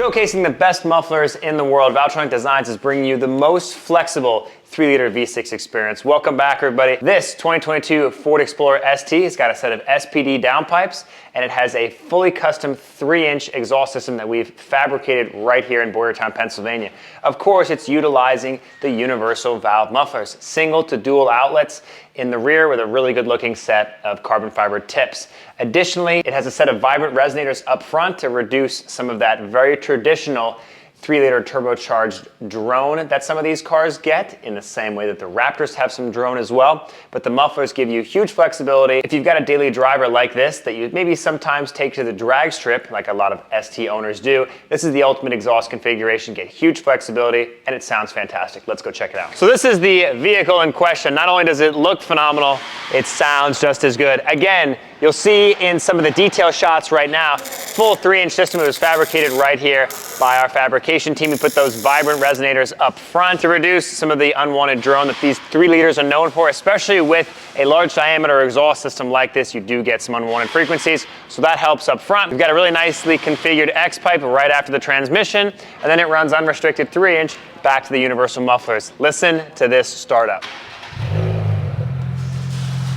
Showcasing the best mufflers in the world, Valvetronic Designs is bringing you the most flexible 3-liter V6 experience. Welcome back, everybody. This 2022 Ford Explorer ST has got a set of SPD downpipes, and it has a fully custom 3-inch exhaust system that we've fabricated right here in Boyertown, Pennsylvania. Of course, it's utilizing the universal valve mufflers, single to dual outlets in the rear with a really good looking set of carbon fiber tips. Additionally, it has a set of vibrant resonators up front to reduce some of that very traditional 3-liter turbocharged drone that some of these cars get, in the same way that the Raptors have some drone as well. But the mufflers give you huge flexibility. If you've got a daily driver like this that you maybe sometimes take to the drag strip, like a lot of ST owners do, this is the ultimate exhaust configuration. Get huge flexibility, and it sounds fantastic. Let's go check it out. So this is the vehicle in question. Not only does it look phenomenal, it sounds just as good. Again, you'll see in some of the detail shots right now, full 3-inch system. It was fabricated right here by our fabrication team. We put those vibrant resonators up front to reduce some of the unwanted drone that these 3 liters are known for, especially with a large diameter exhaust system like this. You do get some unwanted frequencies, so that helps up front. We've got a really nicely configured X pipe right after the transmission, and then it runs unrestricted 3-inch back to the universal mufflers. Listen to this startup.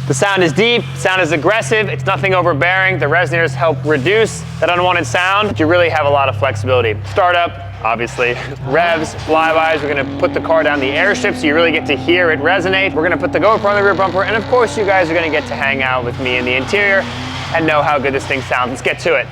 The sound is deep, sound is aggressive, it's nothing overbearing. The resonators help reduce that unwanted sound, but you really have a lot of flexibility. Startup, obviously, revs, flybys. We're gonna put the car down the airstrip so you really get to hear it resonate. We're gonna put the GoPro on the rear bumper, and of course you guys are gonna get to hang out with me in the interior and know how good this thing sounds. Let's get to it.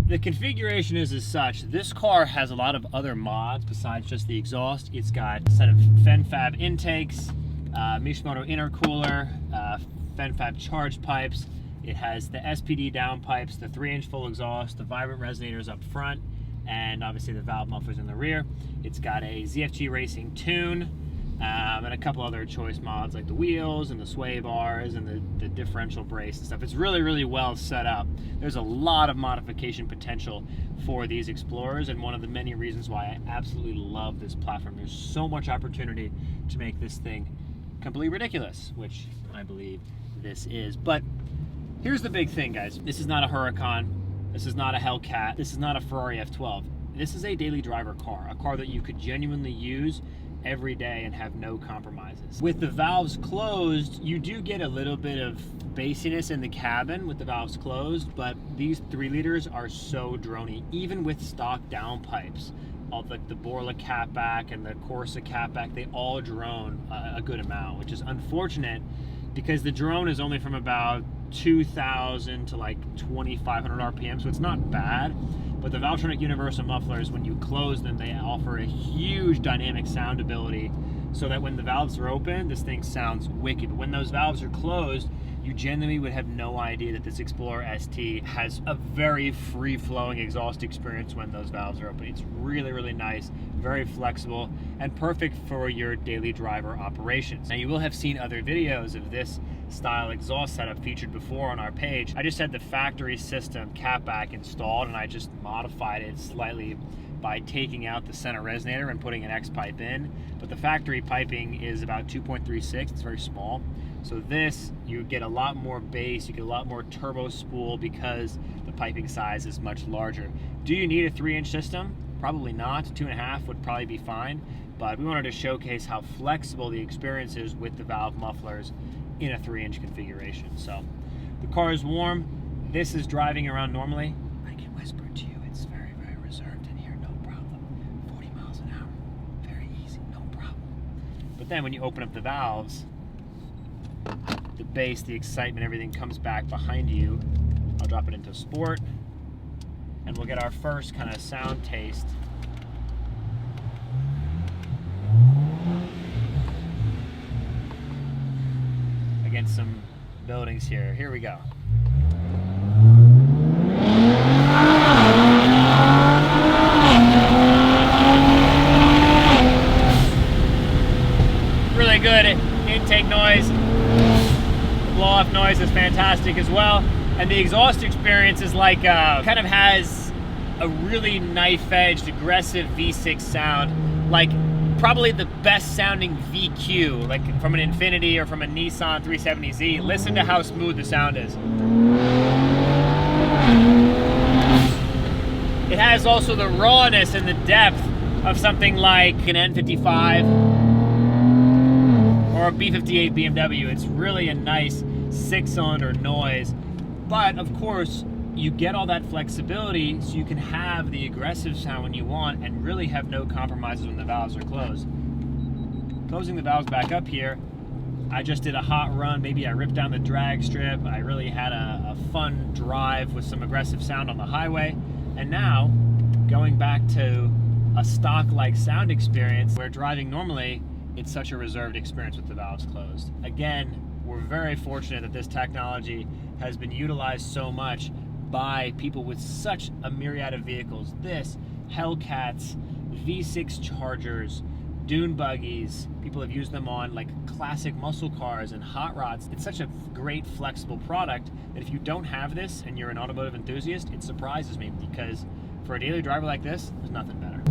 The configuration is as such. This car has a lot of other mods besides just the exhaust. It's got a set of FenFab intakes, Mishimoto intercooler, FenFab charge pipes. It has the SPD downpipes, the 3-inch full exhaust, the vibrant resonators up front, and obviously the valve mufflers in the rear. It's got a ZFG Racing tune, and a couple other choice mods like the wheels and the sway bars and the differential brace and stuff. It's really, really well set up. There's a lot of modification potential for these Explorers, and one of the many reasons why I absolutely love this platform. There's so much opportunity to make this thing completely ridiculous, which I believe this is. But here's the big thing, guys. This is not a Huracan. This is not a Hellcat. This is not a Ferrari F12. This is a daily driver car, a car that you could genuinely use every day and have no compromises. With the valves closed, you do get a little bit of bassiness in the cabin with the valves closed, but these 3 liters are so droney, even with stock downpipes. All the Borla catback and the Corsa catback, they all drone a good amount, which is unfortunate because the drone is only from about 2,000 to like 2,500 RPM, so it's not bad. But the Valvetronic universal mufflers, when you close them, they offer a huge dynamic sound ability so that when the valves are open, this thing sounds wicked. But when those valves are closed, you genuinely would have no idea that this Explorer ST has a very free-flowing exhaust experience when those valves are open. It's really, really nice, very flexible, and perfect for your daily driver operations. Now, you will have seen other videos of this style exhaust setup featured before on our page. I just had the factory system catback installed, and I just modified it slightly by taking out the center resonator and putting an X pipe in. But the factory piping is about 2.36, it's very small. So this, you get a lot more bass, you get a lot more turbo spool because the piping size is much larger. Do you need a 3-inch system? Probably not. 2.5 would probably be fine, but we wanted to showcase how flexible the experience is with the valve mufflers in a 3-inch configuration. So the car is warm. This is driving around normally. I can whisper to you, it's very, very reserved in here, no problem. 40 miles an hour, very easy, no problem. But then when you open up the valves, the bass, the excitement, everything comes back behind you. I'll drop it into sport, and we'll get our first kind of sound taste. Against some buildings here. Here we go. Really good intake noise. The blow-off noise is fantastic as well. And the exhaust experience is like, kind of has a really knife-edged, aggressive V6 sound. Like probably the best sounding VQ, like from an Infiniti or from a Nissan 370Z. Listen to how smooth the sound is. It has also the rawness and the depth of something like an N55 or a B58 BMW. It's really a nice 6-cylinder noise. But of course, you get all that flexibility so you can have the aggressive sound when you want and really have no compromises when the valves are closed. Closing the valves back up here, I just did a hot run. Maybe I ripped down the drag strip. I really had a fun drive with some aggressive sound on the highway. And now, going back to a stock-like sound experience where driving normally, it's such a reserved experience with the valves closed. Again, we're very fortunate that this technology has been utilized so much by people with such a myriad of vehicles. This, Hellcats, V6 Chargers, dune buggies. People have used them on like classic muscle cars and hot rods. It's such a great flexible product that if you don't have this and you're an automotive enthusiast, it surprises me because for a daily driver like this, there's nothing better.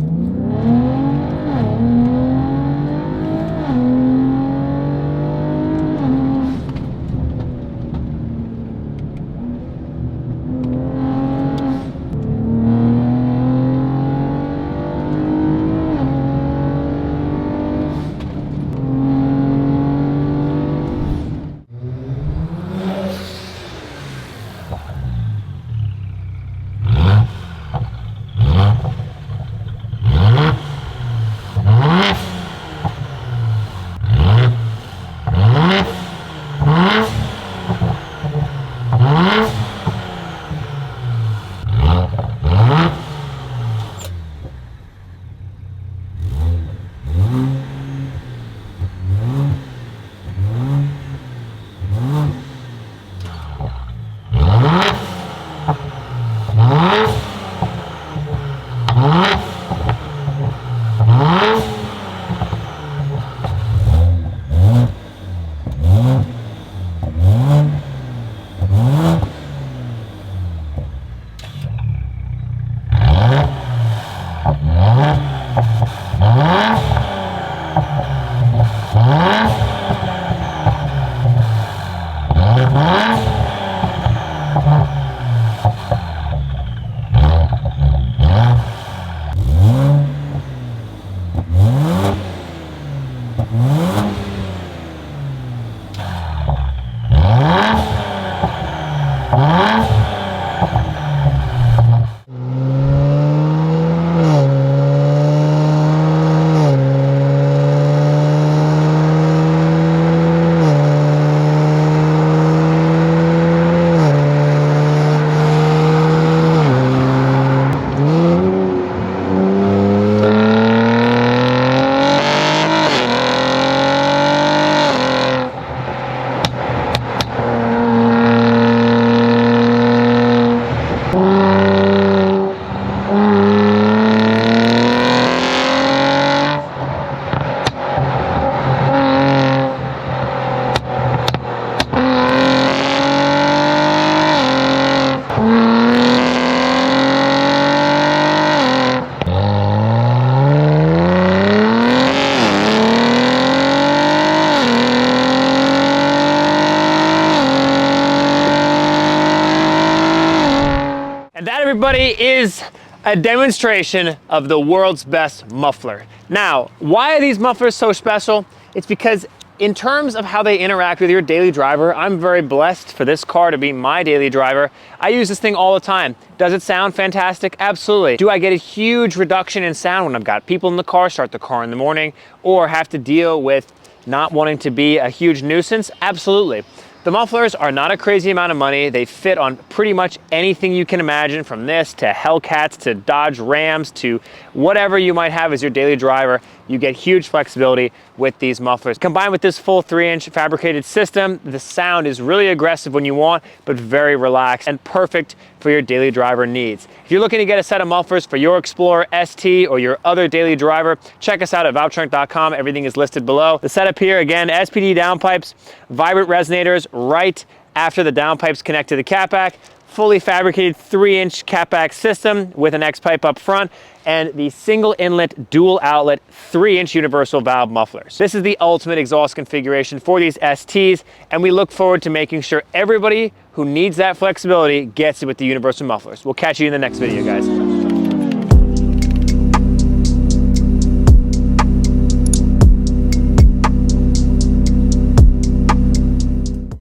And that, everybody, is a demonstration of the world's best muffler. Now, why are these mufflers so special? It's because in terms of how they interact with your daily driver, I'm very blessed for this car to be my daily driver. I use this thing all the time. Does it sound fantastic? Absolutely. Do I get a huge reduction in sound when I've got people in the car, start the car in the morning, or have to deal with not wanting to be a huge nuisance? Absolutely. The mufflers are not a crazy amount of money. They fit on pretty much anything you can imagine, from this to Hellcats to Dodge Rams to whatever you might have as your daily driver. You get huge flexibility with these mufflers. Combined with this full 3-inch fabricated system, the sound is really aggressive when you want, but very relaxed and perfect for your daily driver needs. If you're looking to get a set of mufflers for your Explorer ST or your other daily driver, check us out at Valvetronic.com. Everything is listed below. The setup here, again, SPD downpipes, vibrant resonators right after the downpipes connect to the catback, fully fabricated 3-inch catback system with an X pipe up front, and the single inlet dual outlet 3-inch universal valve mufflers. This is the ultimate exhaust configuration for these STs, and we look forward to making sure everybody who needs that flexibility gets it with the universal mufflers. We'll catch you in the next video, guys.